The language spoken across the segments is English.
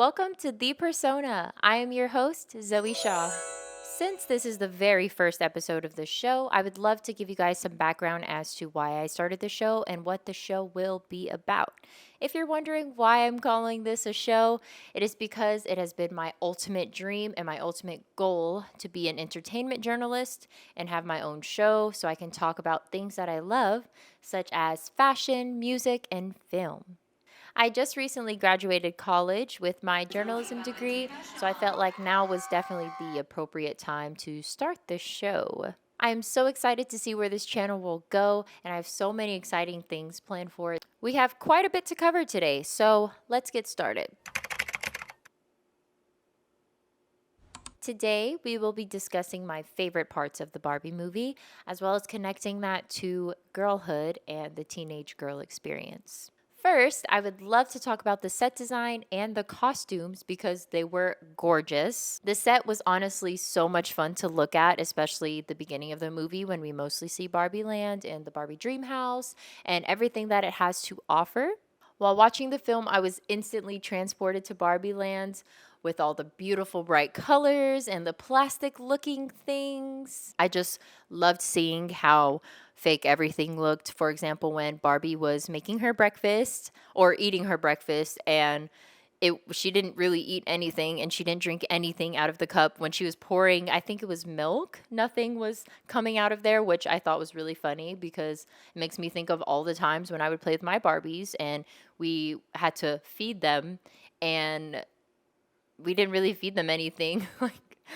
Welcome to The Persona. I am your host, Zoe Shaw. Since this is the very first episode of the show, I would love to give you guys some background as to why I started the show and what the show will be about. If you're wondering why I'm calling this a show, it is because it has been my ultimate dream and my ultimate goal to be an entertainment journalist and have my own show so I can talk about things that I love, such as fashion, music, and film. I just recently graduated college with my journalism degree, so I felt like now was definitely the appropriate time to start this show. I am so excited to see where this channel will go, and I have so many exciting things planned for it. We have quite a bit to cover today, so let's get started. Today, we will be discussing my favorite parts of the Barbie movie, as well as connecting that to girlhood and the teenage girl experience. First, I would love to talk about the set design and the costumes because they were gorgeous. The set was honestly so much fun to look at, especially the beginning of the movie when we mostly see Barbie Land and the Barbie Dream House and everything that it has to offer. While watching the film, I was instantly transported to Barbie Land with all the beautiful bright colors and the plastic looking things. I just loved seeing how fake everything looked. For example, when Barbie was making her breakfast or eating her breakfast and she didn't really eat anything and she didn't drink anything out of the cup when she was pouring, I think it was milk. Nothing was coming out of there, which I thought was really funny because it makes me think of all the times when I would play with my Barbies and we had to feed them and we didn't really feed them anything. Like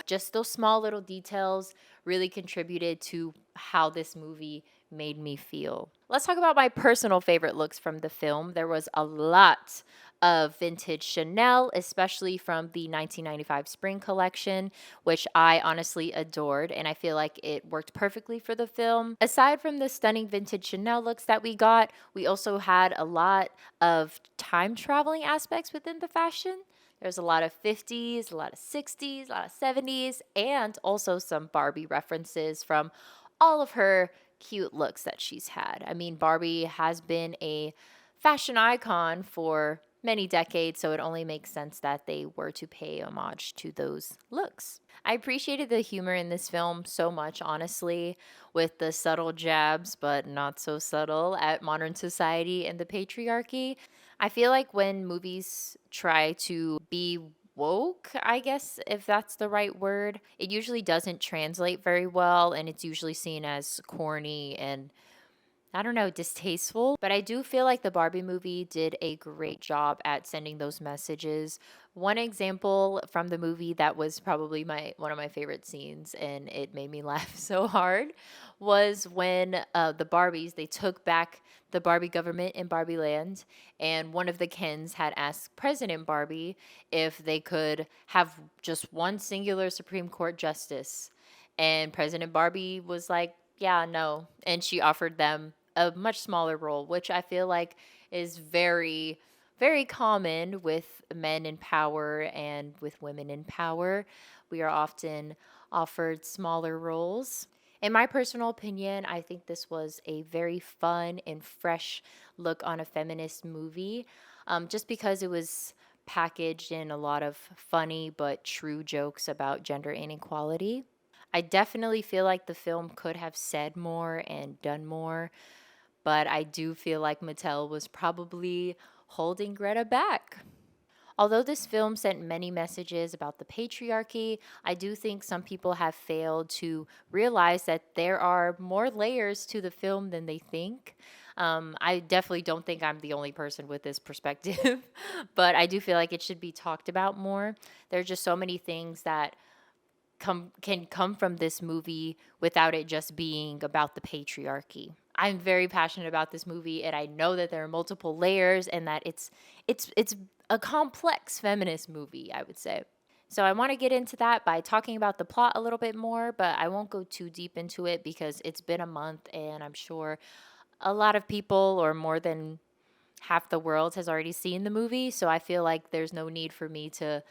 just those small little details really contributed to how this movie made me feel. Let's talk about my personal favorite looks from the film. There was a lot of vintage Chanel, especially from the 1995 spring collection, which I honestly adored, and I feel like it worked perfectly for the film. Aside from the stunning vintage Chanel looks that we got, we also had a lot of time traveling aspects within the fashion. There's a lot of 50s, a lot of 60s, a lot of 70s, and also some Barbie references from all of her cute looks that she's had. I mean, Barbie has been a fashion icon for many decades, so it only makes sense that they were to pay homage to those looks. I appreciated the humor in this film so much, honestly, with the subtle jabs, but not so subtle, at modern society and the patriarchy. I feel like when movies try to be woke, I guess, if that's the right word, it usually doesn't translate very well and it's usually seen as corny and I don't know, distasteful, but I do feel like the Barbie movie did a great job at sending those messages. One example from the movie that was probably my one of my favorite scenes and it made me laugh so hard was when the Barbies they took back the Barbie government in Barbie Land and one of the Kens had asked President Barbie if they could have just one singular Supreme Court justice. And President Barbie was like, yeah, no. And she offered them a much smaller role, which I feel like is very, very common with men in power and with women in power. We are often offered smaller roles. In my personal opinion, I think this was a very fun and fresh look on a feminist movie, just because it was packaged in a lot of funny but true jokes about gender inequality. I definitely feel like the film could have said more and done more, but I do feel like Mattel was probably holding Greta back. Although this film sent many messages about the patriarchy, I do think some people have failed to realize that there are more layers to the film than they think. I definitely don't think I'm the only person with this perspective, but I do feel like it should be talked about more. There are just so many things that can come from this movie without it just being about the patriarchy. I'm very passionate about this movie and I know that there are multiple layers and that it's a complex feminist movie, I would say. So I want to get into that by talking about the plot a little bit more, but I won't go too deep into it because it's been a month and I'm sure a lot of people or more than half the world has already seen the movie, so I feel like there's no need for me to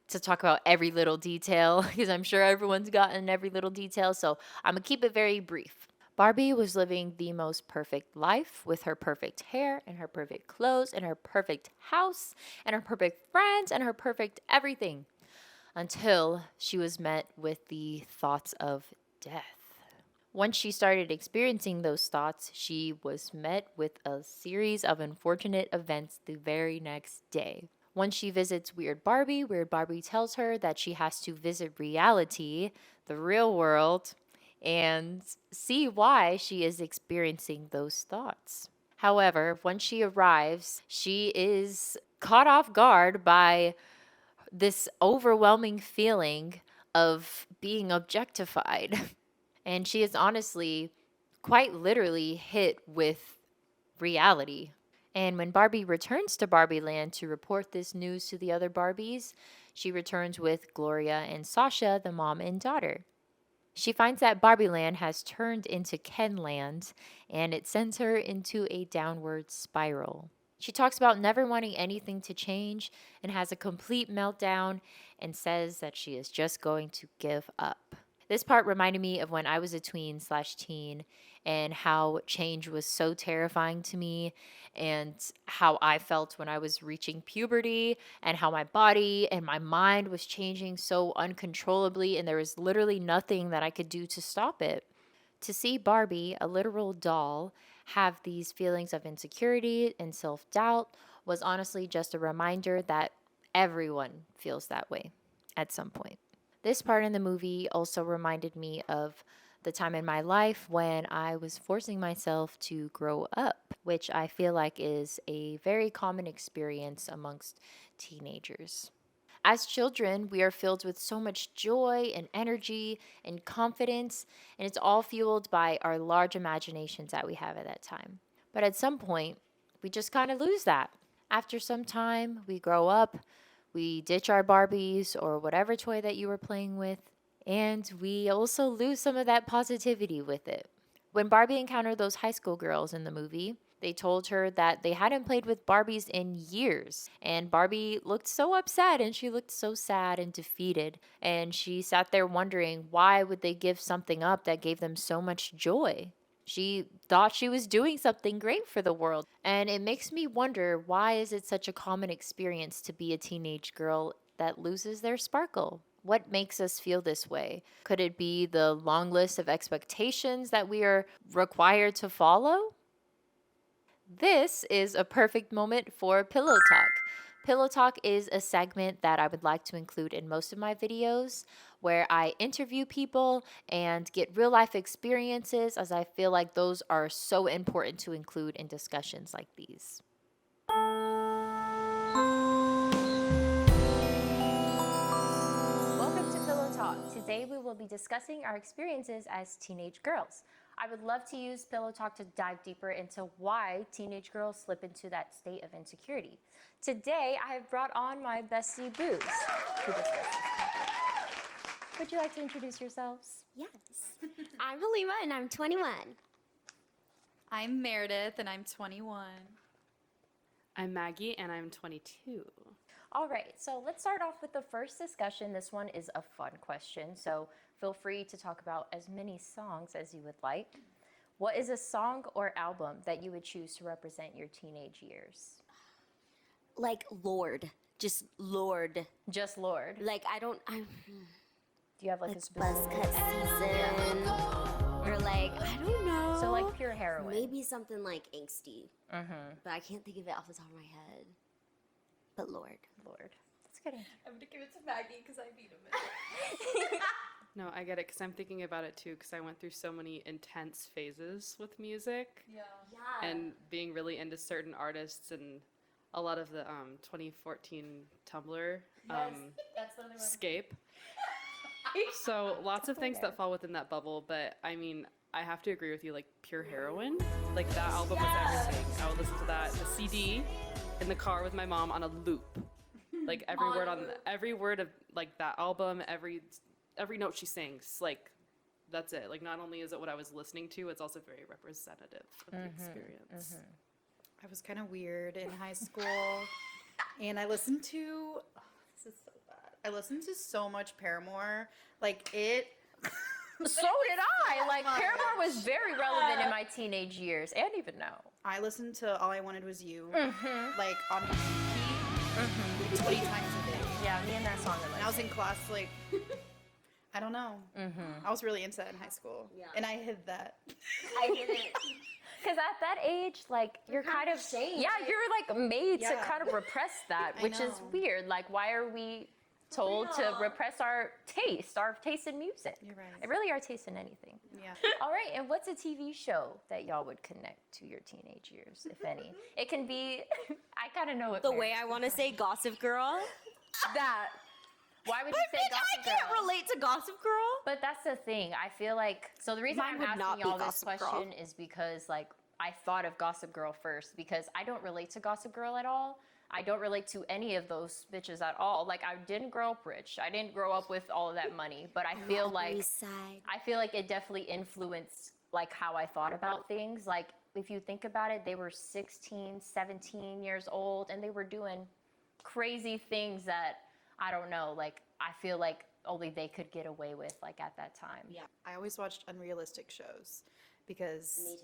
talk about every little detail because I'm sure everyone's gotten every little detail. So I'm going to keep it very brief. Barbie was living the most perfect life with her perfect hair and her perfect clothes and her perfect house and her perfect friends and her perfect everything until she was met with the thoughts of death. Once she started experiencing those thoughts, she was met with a series of unfortunate events the very next day. Once she visits Weird Barbie tells her that she has to visit reality, the real world, and see why she is experiencing those thoughts. However, when she arrives, she is caught off guard by this overwhelming feeling of being objectified. And she is honestly, quite literally, hit with reality. And when Barbie returns to Barbie Land to report this news to the other Barbies, she returns with Gloria and Sasha, the mom and daughter. She finds that Barbie Land has turned into Ken Land, and it sends her into a downward spiral. She talks about never wanting anything to change and has a complete meltdown and says that she is just going to give up. This part reminded me of when I was a tween/teen and how change was so terrifying to me and how I felt when I was reaching puberty and how my body and my mind was changing so uncontrollably and there was literally nothing that I could do to stop it. To see Barbie, a literal doll, have these feelings of insecurity and self doubt was honestly just a reminder that everyone feels that way at some point. This part in the movie also reminded me of the time in my life when I was forcing myself to grow up, which I feel like is a very common experience amongst teenagers. As children, we are filled with so much joy and energy and confidence, and it's all fueled by our large imaginations that we have at that time. But at some point, we just kind of lose that. After some time, we grow up, we ditch our Barbies or whatever toy that you were playing with, and we also lose some of that positivity with it. When Barbie encountered those high school girls in the movie, they told her that they hadn't played with Barbies in years. And Barbie looked so upset and she looked so sad and defeated. And she sat there wondering why would they give something up that gave them so much joy? She thought she was doing something great for the world. And it makes me wonder, why is it such a common experience to be a teenage girl that loses their sparkle? What makes us feel this way? Could it be the long list of expectations that we are required to follow? This is a perfect moment for Pillow Talk. Pillow Talk is a segment that I would like to include in most of my videos where I interview people and get real life experiences, as I feel like those are so important to include in discussions like these. Welcome to Pillow Talk. Today we will be discussing our experiences as teenage girls. I would love to use Pillow Talk to dive deeper into why teenage girls slip into that state of insecurity. Today I have brought on my bestie Booze to discuss this topic. Would you like to introduce yourselves? Yes. I'm Halima and I'm 21. I'm Meredith and I'm 21. I'm Maggie and I'm 22. All right, so let's start off with the first discussion. This one is a fun question, so feel free to talk about as many songs as you would like. What is a song or album that you would choose to represent your teenage years? Like Lord. Just Lord. Just Lord. Like Do you have like a Like specific? Buzzcut Season. Or like, I don't know. So like Pure Heroin. Maybe something like angsty. Mm-hmm. But I can't think of it off the top of my head. But Lord. Lord. That's good. I'm gonna give it to Maggie because I beat him. No, I get it because I'm thinking about it too because I went through so many intense phases with music Yeah. and being really into certain artists and a lot of the 2014 Tumblr That's the only one. scape. So lots of things that fall within that bubble, but I mean, I have to agree with you, like Pure Heroin, like that album was everything. I would listen to that, the CD, in the car with my mom on a loop. Like every word of like that album, every note she sings, like that's it. Like not only is it what I was listening to, it's also very representative of the experience. I was kind of weird in high school, and I listened to. Oh, this is so bad. I listened to so much Paramore. Like it. So did I. Like, Paramore was very relevant in my teenage years, and even now. I listened to All I Wanted Was You, like on repeat, like 20 times a day. Yeah, me and that song are And like. I was in class, like, I don't know. I was really into that in high school. Yeah. And I hid that. I didn't. Because at that age, like, you're kind of, ashamed, yeah, like- you're like made to Yeah. kind of repress that, I which is know. weird. Like, why are we told to repress our taste in music? You're right. And really our taste in anything. Yeah. All right, and what's a TV show that y'all would connect to your teenage years, if any? It can be, I kind of know it. The way I want to say Gossip Girl. that. Why would you say I Gossip can't Girl? relate to Gossip Girl. But that's the thing. I feel like, so the reason Mine I'm would not asking be y'all this Gossip Girl. question is because, like, I thought of Gossip Girl first because I don't relate to Gossip Girl at all. I don't relate to any of those bitches at all. Like, I didn't grow up rich. I didn't grow up with all of that money. But I feel like East Side. I feel like it definitely influenced like how I thought about things. Like, if you think about it, they were 16, 17 years old and they were doing crazy things that I don't know, like I feel like only they could get away with like at that time. Yeah. I always watched unrealistic shows because Me too.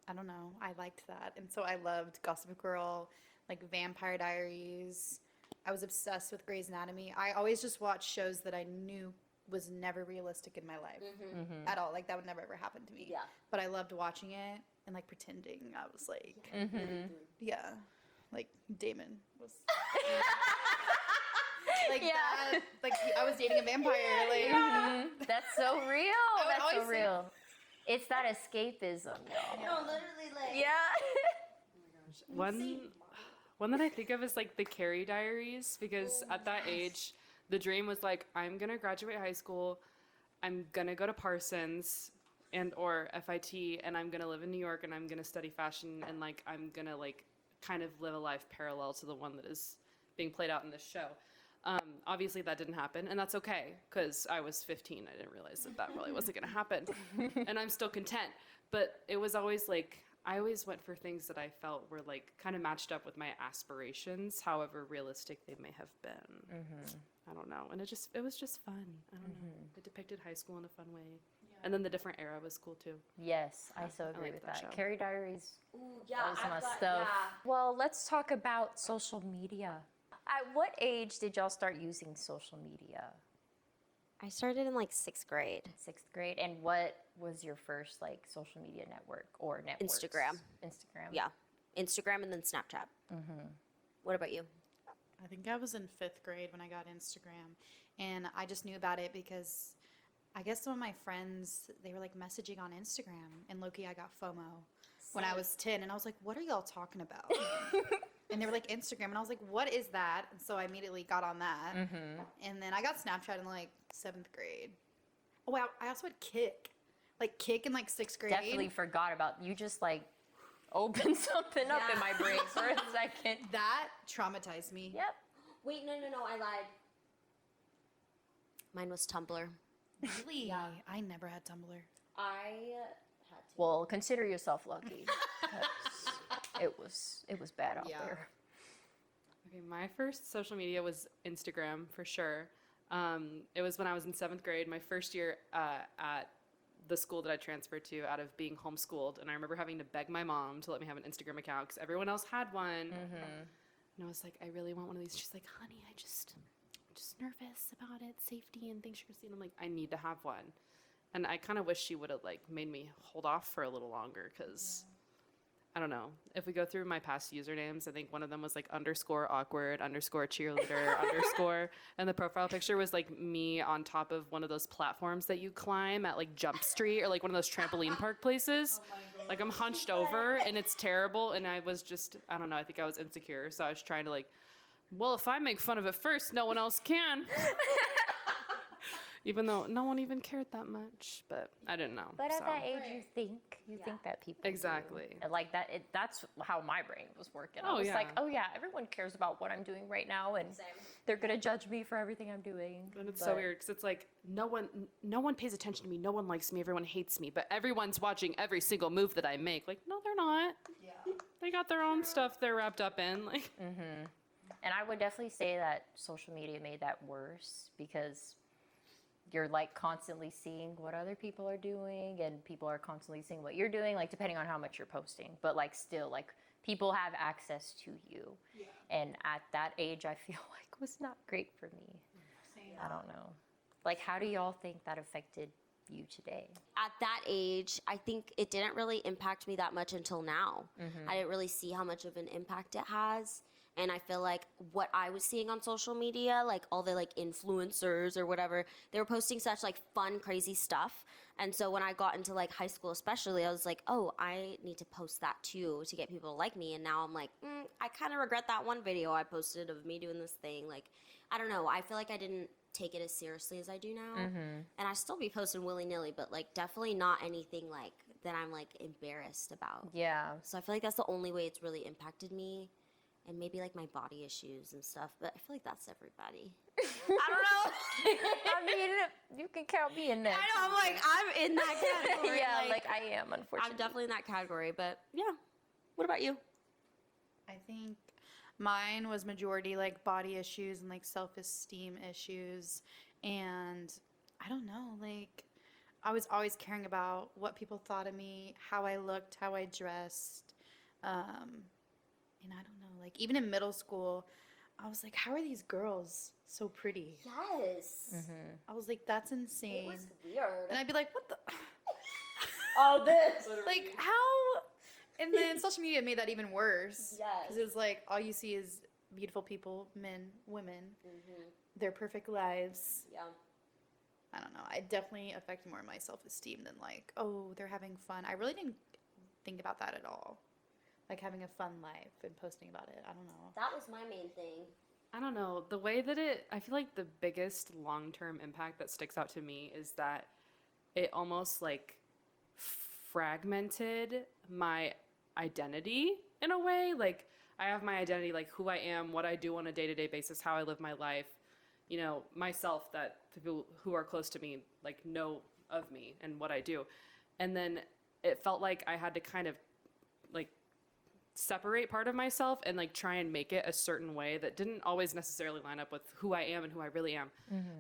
I don't know, I liked that. And so I loved Gossip Girl, like Vampire Diaries. I was obsessed with Grey's Anatomy. I always just watched shows that I knew was never realistic in my life at all. Like that would never ever happen to me. Yeah. But I loved watching it and like pretending I was like, yeah, like Damon was. Like Yeah. that, like I was dating a vampire. Like That's so real. would That's so always say- real. It's that escapism, y'all. No, literally like. Yeah. One that I think of is like the Carrie Diaries, because at that age, the dream was like, I'm gonna graduate high school, I'm gonna go to Parsons and or FIT, and I'm gonna live in New York, and I'm gonna study fashion, and like I'm gonna like kind of live a life parallel to the one that is being played out in this show. Obviously that didn't happen, and that's okay, because I was 15. I didn't realize that that really wasn't gonna happen, and I'm still content. But it was always like, I always went for things that I felt were like kind of matched up with my aspirations, however realistic they may have been. I don't know, and it was just fun. I don't know. It depicted high school in a fun way, and then the different era was cool too. Yes, I so agree like with that that. show. Carrie Diaries. Ooh, yeah. That was my stuff. Well, let's talk about social media. At what age did y'all start using social media? I started in like 6th grade. Sixth grade. And what was your first like social media network or networks? Instagram. Instagram. Yeah. Instagram and then Snapchat. What about you? I think I was in 5th grade when I got Instagram, and I just knew about it because I guess some of my friends, they were like messaging on Instagram, and low-key I got FOMO when I was 10, and I was like, what are y'all talking about? And they were like Instagram, and I was like, what is that? And so I immediately got on that, and then I got Snapchat in like 7th grade. Oh wow, I also had Kik in like 6th grade. Definitely forgot about you. Just like opened something up in my brain for a second. That traumatized me. Yep. Wait, no, I lied. Mine was Tumblr. Really? I never had Tumblr. I had to. Well, consider yourself lucky. 'cause it was bad out Yeah. there. Okay, my first social media was Instagram for sure. It was when I was in 7th grade, my first year at the school that I transferred to out of being homeschooled. And I remember having to beg my mom to let me have an Instagram account because everyone else had one. And I was like, I really want one of these. She's like, honey, I'm just nervous about it, safety and things you're gonna see. And I'm like, I need to have one. And I kind of wish she would have like made me hold off for a little longer because I don't know. If we go through my past usernames, I think one of them was like _awkward, _cheerleader, _ and the profile picture was like me on top of one of those platforms that you climb at like Jump Street or like one of those trampoline park places. Like I'm hunched over and it's terrible. And I was just, I don't know, I think I was insecure. So I was trying to like, well, if I make fun of it first, no one else can. Even though no one even cared that much, but I didn't know. But at so. that age, you think that people do. Exactly. And like that. That's how my brain was working. I Oh, was yeah. like, oh yeah, everyone cares about what I'm doing right now, and they're gonna judge me for everything I'm doing. And it's so But- weird because it's like no one pays attention to me, no one likes me, everyone hates me, but everyone's watching every single move that I make. Like, no, they're not. Yeah. They got their own stuff they're wrapped up in. Like, And I would definitely say that social media made that worse because you're like constantly seeing what other people are doing, and people are constantly seeing what you're doing, like depending on how much you're posting. But like still, like people have access to you. Yeah. And at that age, I feel like was not great for me. Same. I don't know. Like, how do y'all think that affected you today? At that age, I think it didn't really impact me that much until now. I didn't really see how much of an impact it has. And I feel like what I was seeing on social media, like all the like influencers or whatever, they were posting such like fun, crazy stuff. And so when I got into like high school especially, I was like, oh, I need to post that too to get people to like me. And now I'm like, I kind of regret that one video I posted of me doing this thing. Like, I don't know. I feel like I didn't take it as seriously as I do now. And I still be posting willy-nilly, but like definitely not anything like that I'm like embarrassed about. Yeah. So I feel like that's the only way it's really impacted me. And maybe like my body issues and stuff, but I feel like that's everybody. I don't know. I mean, you can count me in that. I know, I'm like, I'm in that category. Yeah, like I am, unfortunately. I'm definitely in that category, but yeah. What about you? I think mine was majority like body issues and like self-esteem issues. And I don't know, like I was always caring about what people thought of me, how I looked, how I dressed. And I don't know, like even in middle school, I was like, how are these girls so pretty? Yes. I was like, that's insane. It was weird. And I'd be like, what the? Oh, this. Like, how? And then social media made that even worse. Yes. Because it was like, all you see is beautiful people, men, women, their perfect lives. Yeah. I don't know. It definitely affected more of my self-esteem than like, oh, they're having fun. I really didn't think about that at all. Like having a fun life and posting about it. I don't know. That was my main thing. I don't know. The way that I feel like the biggest long-term impact that sticks out to me is that it almost like fragmented my identity in a way. Like I have my identity, like who I am, what I do on a day-to-day basis, how I live my life, you know, myself, that people who are close to me like know of me and what I do. And then it felt like I had to kind of like separate part of myself and like try and make it a certain way that didn't always necessarily line up with who I am and who I really am.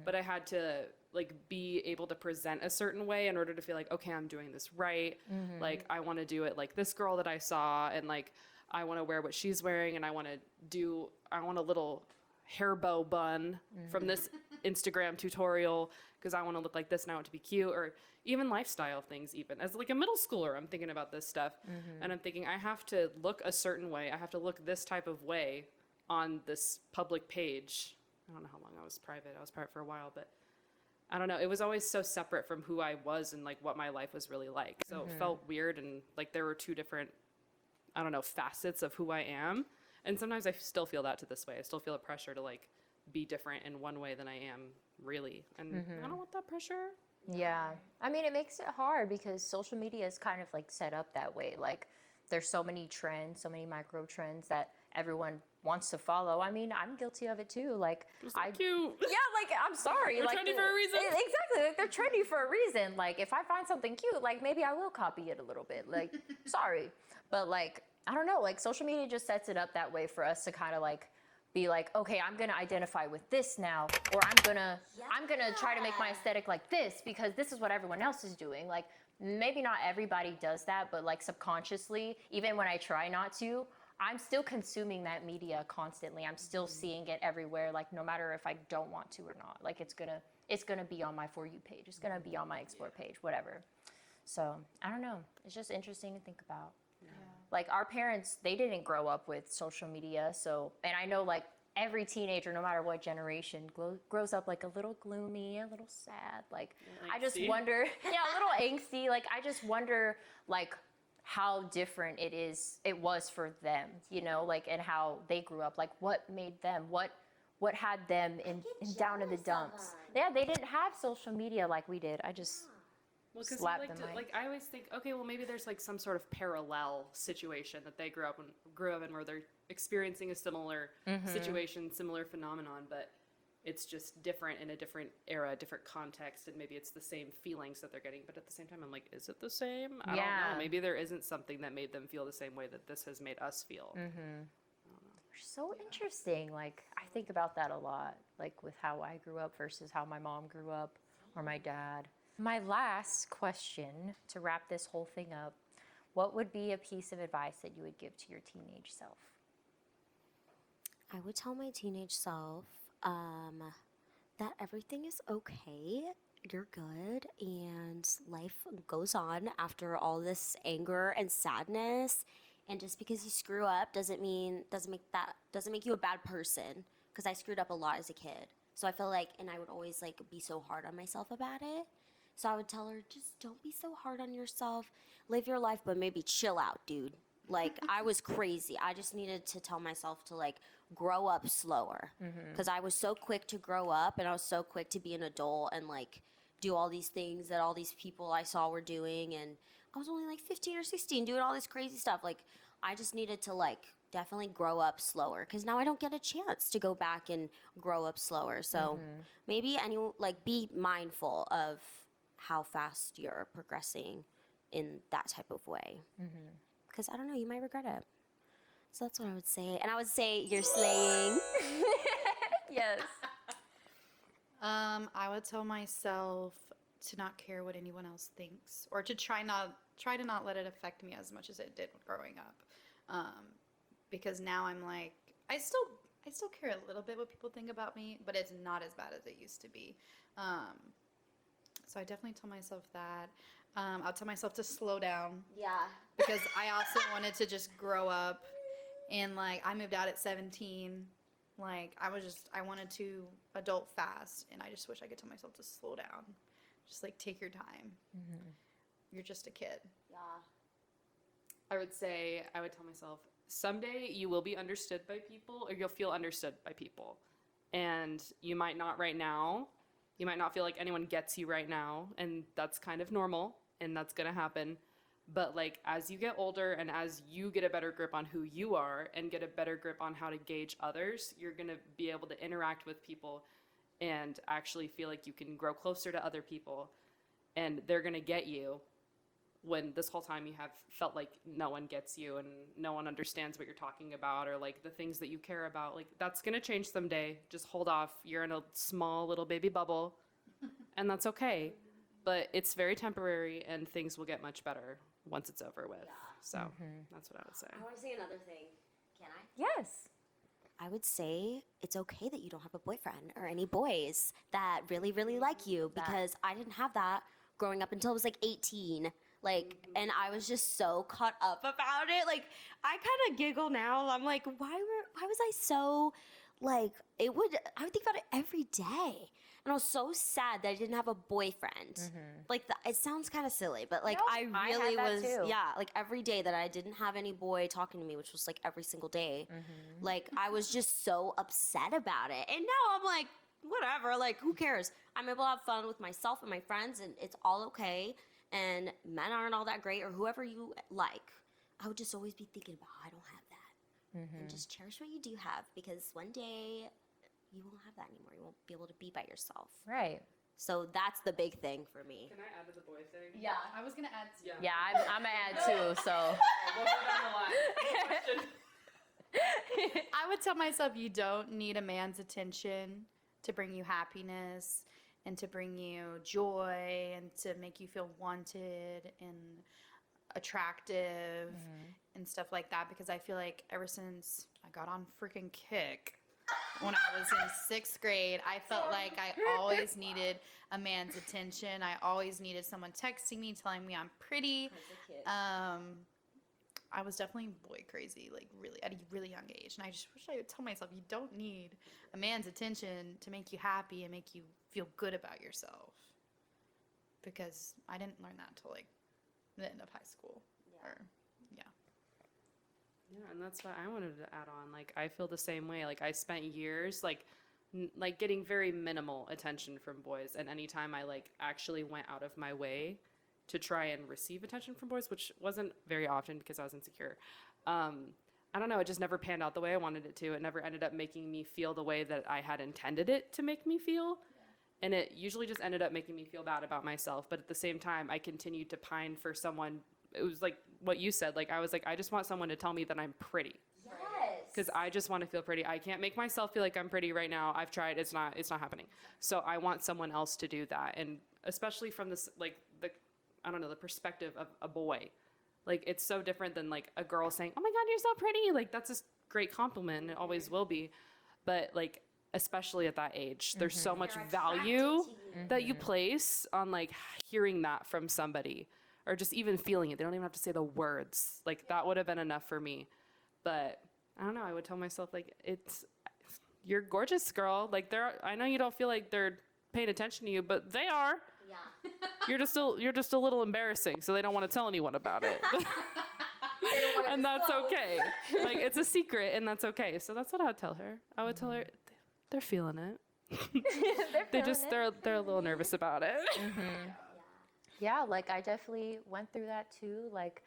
But I had to like be able to present a certain way in order to feel like, okay, I'm doing this right. Like I want to do it like this girl that I saw, and like I want to wear what she's wearing, and I want a little hair bow bun from this Instagram tutorial because I want to look like this and I want to be cute, or even lifestyle things. Even as like a middle schooler, I'm thinking about this stuff and I'm thinking I have to look a certain way. I have to look this type of way on this public page. I don't know how long I was private. I was private for a while, but I don't know. It was always so separate from who I was and like what my life was really like. So it felt weird, and like there were two different, I don't know, facets of who I am. And sometimes I still feel that to this way. I still feel a pressure to like be different in one way than I am really. And I don't want that pressure. Yeah. I mean, it makes it hard because social media is kind of like set up that way. Like there's so many trends, so many micro trends that everyone wants to follow. I mean, I'm guilty of it too. Like Cute. Yeah, like I'm sorry. They're like trendy for a reason. Exactly. Like they're trendy for a reason. Like if I find something cute, like maybe I will copy it a little bit. Like sorry. But like I don't know, like social media just sets it up that way for us to kind of like be like, okay, I'm gonna identify with this now, or I'm gonna try to make my aesthetic like this because this is what everyone else is doing. Like maybe not everybody does that, but like subconsciously, even when I try not to, I'm still consuming that media constantly. I'm still seeing it everywhere, like no matter if I don't want to or not. Like it's gonna be on my For You page. It's gonna be on my Explore page, whatever. So I don't know. It's just interesting to think about. Like our parents, they didn't grow up with social media. So, and I know like every teenager, no matter what generation, grows up like a little gloomy, a little sad. Like I just wonder, a little angsty. Like I just wonder like how different it was for them, you know, like, and how they grew up, like what made them, what had them in down in the dumps. Yeah, they didn't have social media like we did. I just because slap like, them I always think, okay, well maybe there's like some sort of parallel situation that they grew up in where they're experiencing a similar situation, similar phenomenon, but it's just different in a different era, different context, and maybe it's the same feelings that they're getting. But at the same time, I'm like, is it the same? I don't know. Maybe there isn't something that made them feel the same way that this has made us feel. So interesting. Like I think about that a lot, like with how I grew up versus how my mom grew up. or my dad. My last question to wrap this whole thing up, what would be a piece of advice that you would give to your teenage self? I would tell my teenage self that everything is okay. You're good, and life goes on after all this anger and sadness. And just because you screw up doesn't make you a bad person. Because I screwed up a lot as a kid, so I feel like, and I would always like be so hard on myself about it. So I would tell her, just don't be so hard on yourself. Live your life, but maybe chill out, dude. Like, I was crazy. I just needed to tell myself to, like, grow up slower. Because I was so quick to grow up, and I was so quick to be an adult and, like, do all these things that all these people I saw were doing. And I was only, like, 15 or 16 doing all this crazy stuff. Like, I just needed to, like, definitely grow up slower. Because now I don't get a chance to go back and grow up slower. So maybe, be mindful of how fast you're progressing in that type of way. Because I don't know, you might regret it. So that's what I would say. And I would say you're slaying. Yes. I would tell myself to not care what anyone else thinks, or to try to not let it affect me as much as it did growing up. Because now I'm like, I still care a little bit what people think about me, but it's not as bad as it used to be. So I definitely tell myself that. I'll tell myself to slow down. Yeah. Because I also wanted to just grow up, and like I moved out at 17. Like I wanted to adult fast, and I just wish I could tell myself to slow down. Just like take your time. You're just a kid. Yeah. I would tell myself, someday you will be understood by people, or you'll feel understood by people. And you might not right now. You might not feel like anyone gets you right now, and that's kind of normal, and that's going to happen. But like as you get older and as you get a better grip on who you are and get a better grip on how to gauge others, you're going to be able to interact with people and actually feel like you can grow closer to other people, and they're going to get you when this whole time you have felt like no one gets you and no one understands what you're talking about, or like the things that you care about. Like that's going to change someday. Just hold off. You're in a small little baby bubble, and that's okay. But it's very temporary, and things will get much better once it's over with. So that's what I would say. I want to say another thing. Can I? Yes. I would say it's okay that you don't have a boyfriend or any boys that really, really like you, because I didn't have that growing up until I was like 18. Like, and I was just so caught up about it. Like, I kind of giggle now. I'm like, why was I so, like, I would think about it every day. And I was so sad that I didn't have a boyfriend. Like, it sounds kind of silly, but like, Nope, I had really that was, too. like every day that I didn't have any boy talking to me, which was like every single day. Like, I was just so upset about it. And now I'm like, whatever, like, who cares? I'm able to have fun with myself and my friends, and it's all okay. And men aren't all that great, or whoever you like. I would just always be thinking about, I don't have that. And just cherish what you do have, because one day you won't have that anymore. You won't be able to be by yourself. Right. So that's the big thing for me. Can I add to the boy thing? Yeah. I was gonna add. Yeah, I'm going to add too, so. We'll go down the line. Question. I would tell myself you don't need a man's attention to bring you happiness and to bring you joy and to make you feel wanted and attractive and stuff like that, because I feel like ever since I got on freaking Kick when I was in 6th grade, I felt like I always needed a man's attention. I always needed someone texting me, telling me I'm pretty. I was definitely boy crazy, like really at a really young age. And I just wish I would tell myself, you don't need a man's attention to make you happy and make you feel good about yourself. Because I didn't learn that until like the end of high school. Yeah, and that's what I wanted to add on. Like, I feel the same way. Like, I spent years, like getting very minimal attention from boys. And anytime I, like, actually went out of my way to try and receive attention from boys, which wasn't very often because I was insecure, I don't know, it just never panned out the way I wanted it to. It never ended up making me feel the way that I had intended it to make me feel. And it usually just ended up making me feel bad about myself. But at the same time, I continued to pine for someone. It was like what you said. Like, I was like, I just want someone to tell me that I'm pretty. Yes. because I just want to feel pretty. I can't make myself feel like I'm pretty right now. I've tried. It's not happening. So I want someone else to do that. And especially from this, like, I don't know, the perspective of a boy. Like, it's so different than like a girl saying, oh my God, you're so pretty. Like, that's a great compliment, and it always will be. But like, especially at that age, there's so much value that you place on like hearing that from somebody, or just even feeling it. They don't even have to say the words. Like, that would have been enough for me. But I don't know, I would tell myself, like, you're gorgeous, girl. Like, I know you don't feel like they're paying attention to you, but they are. Yeah. You're just a little embarrassing, so they don't want to tell anyone about it. And that's okay. Like, it's a secret, and that's okay. So that's what I would tell her. I would tell her, they're feeling it. They're a little nervous about it. Yeah, like I definitely went through that too. Like,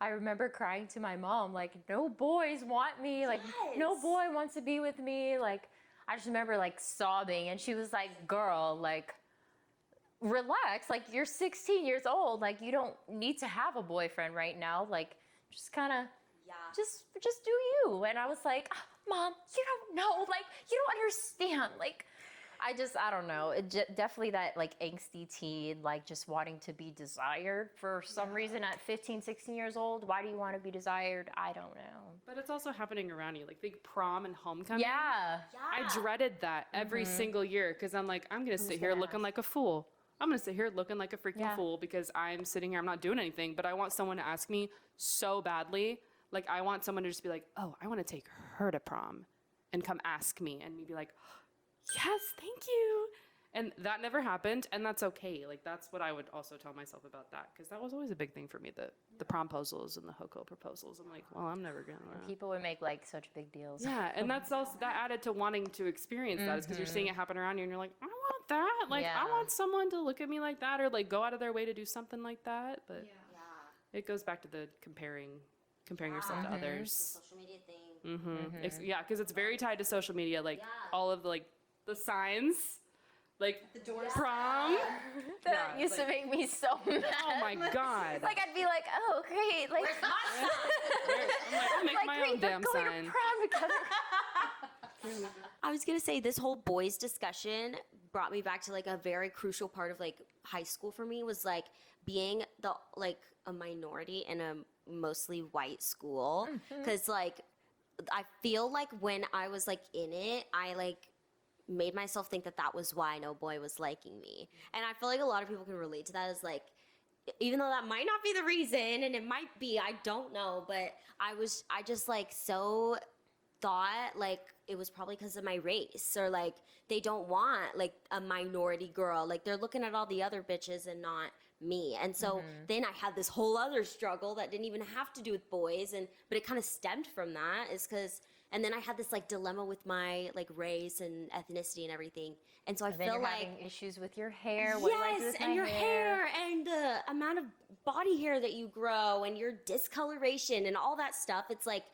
I remember crying to my mom, like, no boys want me. Like, no boy wants to be with me. Like, I just remember like sobbing, and she was like, girl, like, relax. Like, you're 16 years old. Like, you don't need to have a boyfriend right now. Like, just kind of, just do you. And I was like, "Ah, Mom, you don't know. Like, you don't understand. Like, I don't know. Definitely that like angsty teen, like just wanting to be desired for some reason at 15, 16 years old. Why do you want to be desired? I don't know. But it's also happening around you. Like, think prom and homecoming. Yeah. I dreaded that every single year, because I'm like, I'm going to sit here looking like a fool. I'm going to sit here looking like a freaking fool because I'm sitting here, I'm not doing anything, but I want someone to ask me so badly. Like, I want someone to just be like, oh, I want to take her to prom, and come ask me, and me be like, yes, thank you. And that never happened, and that's okay. Like, that's what I would also tell myself about that, because that was always a big thing for me, the promposals and the hoko proposals. I'm like, well, I'm never gonna. People would make like such big deals. Yeah, and that's also that added to wanting to experience that, is because you're seeing it happen around you, and you're like, I want that. Like, I want someone to look at me like that, or like go out of their way to do something like that. But it goes back to the comparing yourself to others. The social media thing. Yeah, because it's very tied to social media. Like all of the like the signs, like the doors, prom. That used to make me so mad. Oh my God. Like, I'd be like, oh, great. Like, I'm like, I'll make my own damn going sign. to prom together. I was gonna say, this whole boys discussion brought me back to like a very crucial part of like high school for me, was like being a minority in a mostly white school. Because like, I feel like when I was like in it, I like made myself think that was why no boy was liking me. And I feel like a lot of people can relate to that, as like, even though that might not be the reason, and it might be, I don't know, but I just like so thought like it was probably because of my race, or like they don't want like a minority girl, like they're looking at all the other bitches and not me. And so then I had this whole other struggle that didn't even have to do with boys, but it kind of stemmed from that, is because, and then I had this like dilemma with my like race and ethnicity and everything. And so I feel like having issues with your hair. What do I do with and my your hair and the amount of body hair that you grow and your discoloration and all that stuff. It's like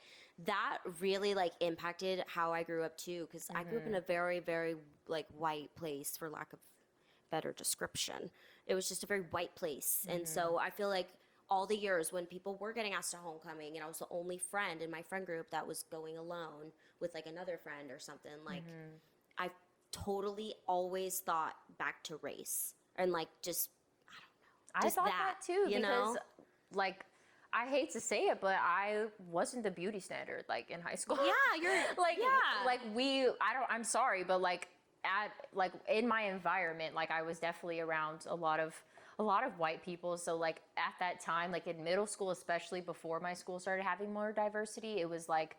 that really like impacted how I grew up too, because I grew up in a very, very like white place, for lack of better description. It was just a very white place. And so I feel like all the years when people were getting asked to homecoming, and I was the only friend in my friend group that was going alone with like another friend or something, like I totally always thought back to race, and like just, I don't know. I thought that too, you because know? like, I hate to say it, but I wasn't the beauty standard like in high school. Yeah, you're I'm sorry, but like in my environment, like I was definitely around a lot of white people. So like at that time, like in middle school, especially before my school started having more diversity, it was like,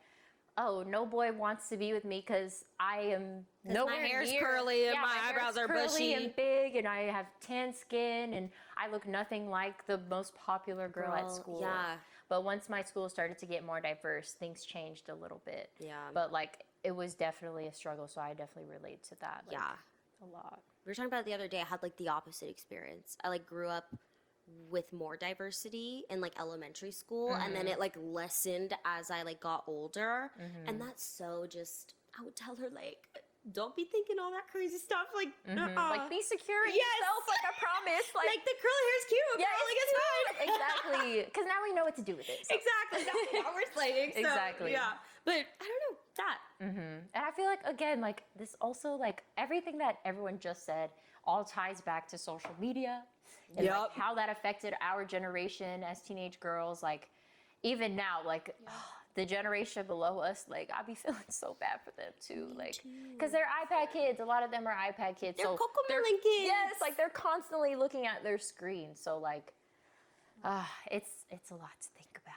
oh, no boy wants to be with me because I am nowhere my hair's near, curly and my eyebrows are curly bushy and big, and I have tan skin, and I look nothing like the most popular girl at school. Yeah. But once my school started to get more diverse, things changed a little bit. Yeah. But like, it was definitely a struggle, so I definitely relate to that. Like, Yeah. a lot. We were talking about it the other day. I had like the opposite experience. I like grew up with more diversity in like elementary school, and then it like lessened as I like got older. And that's so just, I would tell her like, don't be thinking all that crazy stuff. Like, Like, be secure in Yes. yourself, like I promise. like the curly hair's cute. yeah, girl, like, it's fine. exactly. Because now we know what to do with it. So. Exactly. Now we're slaying. So, Exactly. Yeah. But I don't know that. And I feel like, again, like this also, like everything that everyone just said all ties back to social media and like, Yup. how that affected our generation as teenage girls. Like, even now, like the generation below us, like I be feeling so bad for them too. Like, because they're iPad kids. A lot of them are iPad kids. They're so Cocomelon kids. yes, like they're constantly looking at their screen. So like, it's a lot to think about.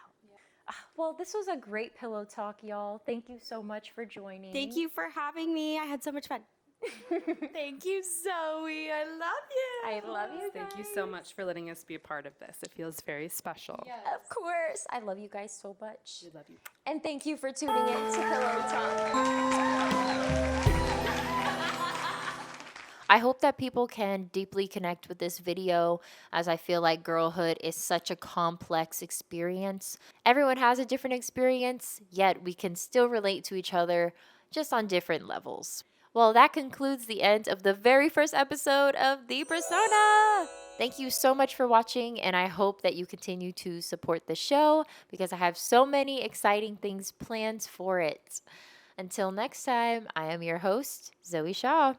Well, this was a great pillow talk, y'all. Thank you so much for joining. Thank you for having me. I had so much fun. Thank you, Zoe. I love you. I love you. Thank you so much for letting us be a part of this. It feels very special. Of course. I love you guys so much. We love you. And thank you for tuning in to Pillow Talk. I hope that people can deeply connect with this video, as I feel like girlhood is such a complex experience. Everyone has a different experience, yet we can still relate to each other just on different levels. Well, that concludes the end of the very first episode of The Persona. Thank you so much for watching, and I hope that you continue to support the show because I have so many exciting things planned for it. Until next time, I am your host, Zoe Shaw.